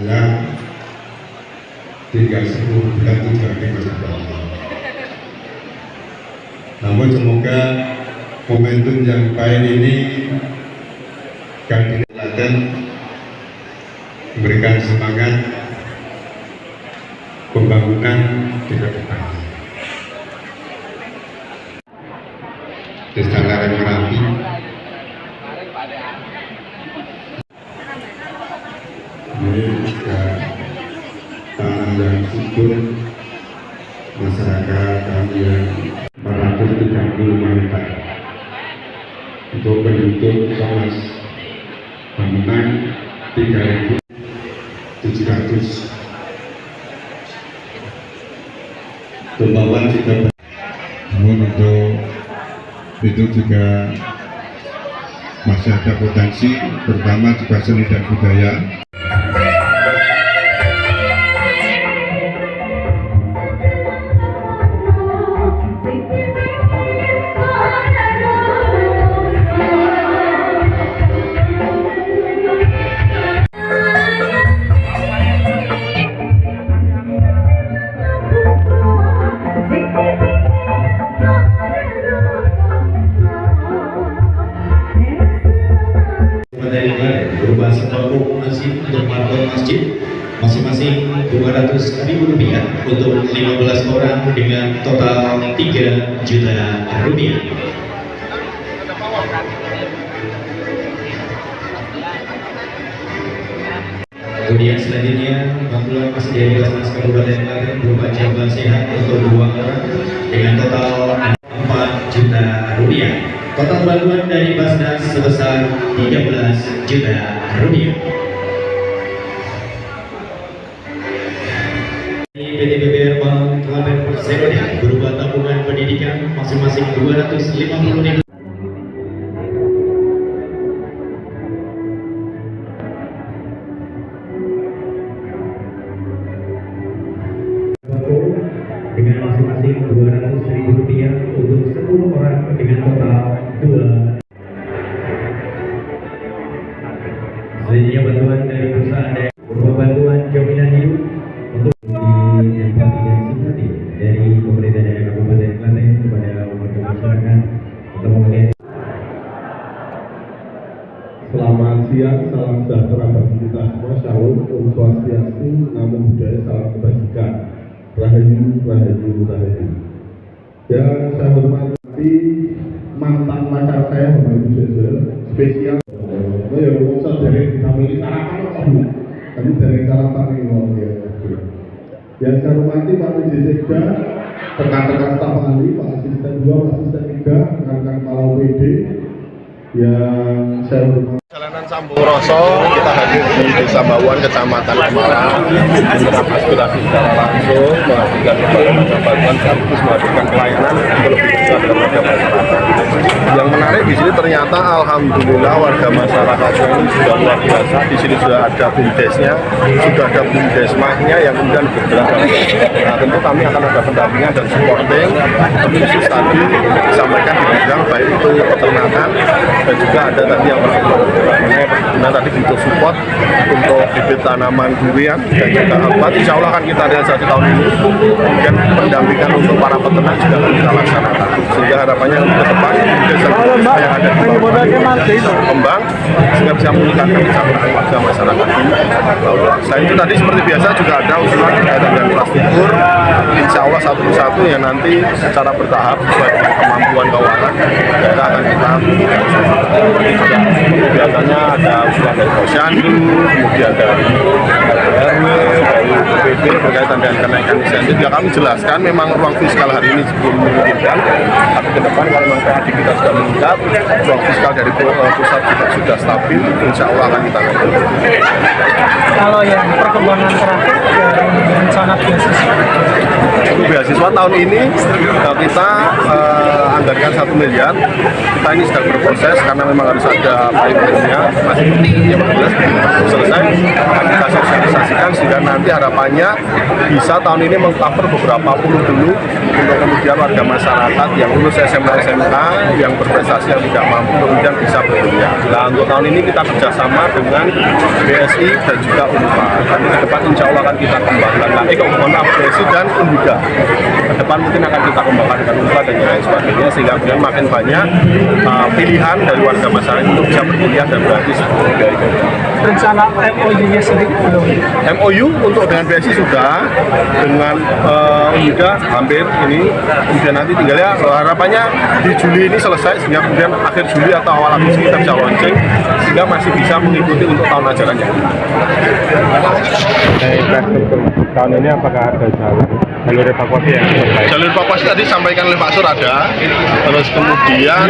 Alhamdulillah tinggal 10 bulan itu jadi berjalan. Namun semoga momentum yang baik ini kami teladan memberikan semangat pembangunan di depan. Desa Lereng Merapi ini juga tanah yang subur, masyarakat kami yang 430 hektar untuk penduduk luas bangunan 3.700. Pembangunan juga namun untuk itu juga masih ada potensi, terutama juga seni dan budaya. Berupa sekelompok masjid untuk marbot masjid masing-masing Rp200.000 untuk 15 orang dengan total Rp3 juta. Kemudian selanjutnya bantuan masih dari Basnas Kabupaten Klaten berupa jamban sehat untuk 2 orang dengan total Rp4 juta. Total bantuan dari Basnas sebesar Rp13 juta. PT PBR Bank Klaten Persero berupa tabungan pendidikan masing-masing Rp250.000. Dengan masing-masing Rp200.000 untuk 10 orang dengan total 2. Selanjutnya bantuan dari perusahaan berupa bantuan jaminan hidup untuk di empati dan simpati dari pemerintah daerah Kabupaten Klaten kepada warga masyarakat untuk melihat. Selamat siang, salam sejahtera bagi kita semua. Shalom, Om Swastiastu, Namo Buddhaya, salam kebajikan. Rahayu, rahayu, rahayu. Yang saya hormati mantan pacar saya, Bapak Ibu Saudara, spesial. Ya, usah dari kami sarapan apa bu? Kami dari sarapan ini ya. Yang saya hormati Pak Dirjen Sekda, rekan-rekan staf ahli, Pak Asisten 2, Pak Asisten 3, rekan-rekan kepala UPD. Yang saya hormati. Jalanan Samburoso, kita hadir di Desa Bawuan, Kecamatan Semarang, menyerap aspirasi secara langsung, menghadirkan bantuan sekaligus menghadirkan pelayanan untuk lebih dekat dengan warga masyarakat. Yang menarik di sini ternyata alhamdulillah warga masyarakatnya ini sudah luar biasa. Di sini sudah ada bumdesnya, sudah ada bumdesmahnya yang kemudian bergerak. Nah, tentu kami akan ada pendampingan dan supporting, tapi khusus tadi disampaikan di bidang baik itu peternakan dan juga ada tadi yang perkebunan tadi butuh support untuk bibit tanaman durian dan juga alpat. Insya Allah akan kita realisasi tahun ini. Kemudian pendampingan untuk para peternak juga akan kita laksanakan. Sehingga harapannya ke depan desa yang ada di bawah kembang sehingga bisa meningkatkan kesejahteraan warga masyarakat. Selain itu tadi seperti biasa juga ada usulan berkaitan dengan infrastruktur. Insya Allah satu persatu yang nanti secara bertahap sesuai dengan kemampuan keuangan kita akan kita biasanya ada usulan dari Posyandu, kemudian dari RW, dari UPD berkaitan dengan kenaikan insentif. Ya kami jelaskan memang ruang fiskal hari ini belum memungkinkan, tapi ke depan kalau memang PAD kita sudah meningkat, ruang fiskal dari pusat juga sudah stabil, insya Allah akan kita lakukan. Kalau yang perkembangan terakhir rencana beasiswa? Untuk beasiswa tahun ini kita anggarkan 1 miliar. Kita ini sedang berproses karena memang harus ada paymentnya, masih yang jelas selesai akan kita sosialisasikan sehingga dan nanti harapannya bisa tahun ini mengcover beberapa pulau dulu untuk kemudian warga masyarakat yang lulus SMA SMK yang berprestasi yang tidak mampu kemudian bisa berkuliah. Nah, untuk tahun ini kita kerjasama dengan BSI dan juga Unpad. Nanti ke depan insya Allah akan kita kembangkan lagi BSI dan Unbida. Ke depan mungkin akan kita kembangkan dengan Unpad dan lain sebagainya sehingga kemudian makin banyak pilihan dari warga masyarakat untuk bisa berkuliah dan berarti sebagai Rencana MOU-nya sendiri belum? MOU untuk dengan BSI sudah, dengan Unbida hampir ini, kemudian nanti tinggalnya harapannya di Juli ini selesai sehingga kemudian akhir Juli atau awal Agustus kita bisa launching sehingga masih bisa mengikuti untuk tahun ajarannya. Tahun ini apakah ada jalur evakuasi yang terbaik? Jalur evakuasi tadi sampaikan oleh Pak Sur ada, terus kemudian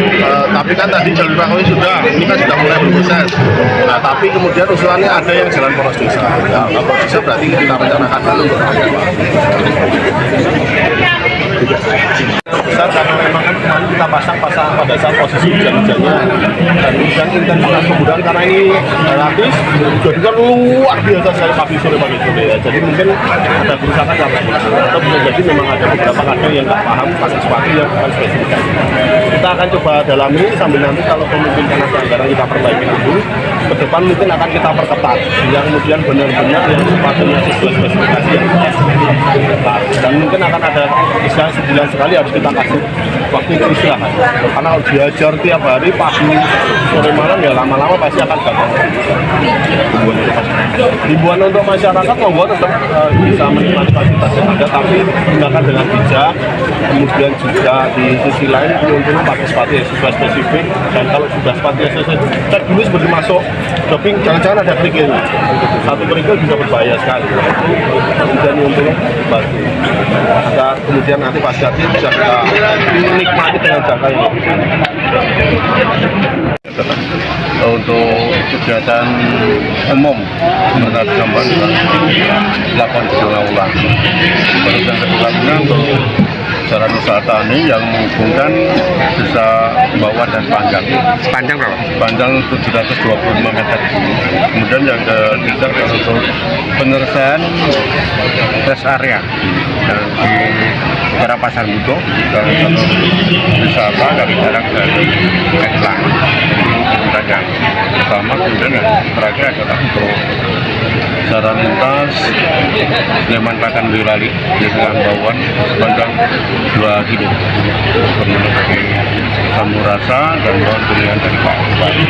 tapi kan tadi jalur evakuasi sudah, ini kan sudah mulai berproses. Nah tapi kemudian usulannya ada yang jalan poros desa. Ya, poros desa berarti kita rencanakan dulu untuk besar karena memang kan kemarin kita pasang pada saat posisi hujan-hujannya dan hujan intensitas kemudian karena ini gratis jadi kan luar biasa sekali pagi sore ya. Jadi mungkin ada kerusakan karena itu atau bisa jadi memang ada beberapa kadang yang nggak paham pakai sepatu yang bukan spesifikasi. Kita akan coba dalami sambil nanti kalau memungkinkan ada anggaran kita perbaiki dulu, ke depan mungkin akan kita perketat yang kemudian benar-benar yang sepatunya sesuai spesifikasi yang ketat dan mungkin akan ada misalnya sebulan sekali harus kita kasih waktu istirahat karena kalau diajar tiap hari pagi sore malam ya lama-lama pasti akan gagal. Himbauan untuk masyarakat monggo tetap bisa menikmati fasilitas yang ada tapi gunakan dengan bijak, kemudian juga di sisi lain untuk pakai sepatu yang sesuai spesifik dan kalau sudah sepatu yang sesuai cek dulu sebelum masuk shopping jangan-jangan ada kerikil, satu kerikil bisa berbahaya sekali kemudian untuk batu kemudian nanti pas hati bisa kita nikmati dengan jangka yang lebih untuk kegiatan umum sementara gambar dilakukan berulang-ulang. Terus yang kedua untuk jalan usaha tani yang menghubungkan desa Bawah dan Panjang. Panjang berapa? Panjang 725 meter. Kemudian yang ketiga untuk penyelesaian rest area dan di daerah Pasar Budo dan wisata dari jarak dari Keklang. Dan yang pertama kemudian yang terakhir adalah untuk jalan lintas Sleman Klaten Boyolali dengan bawaan sepanjang 2 km menuju Samurasa dan bawaan pilihan dari Pak Bupati.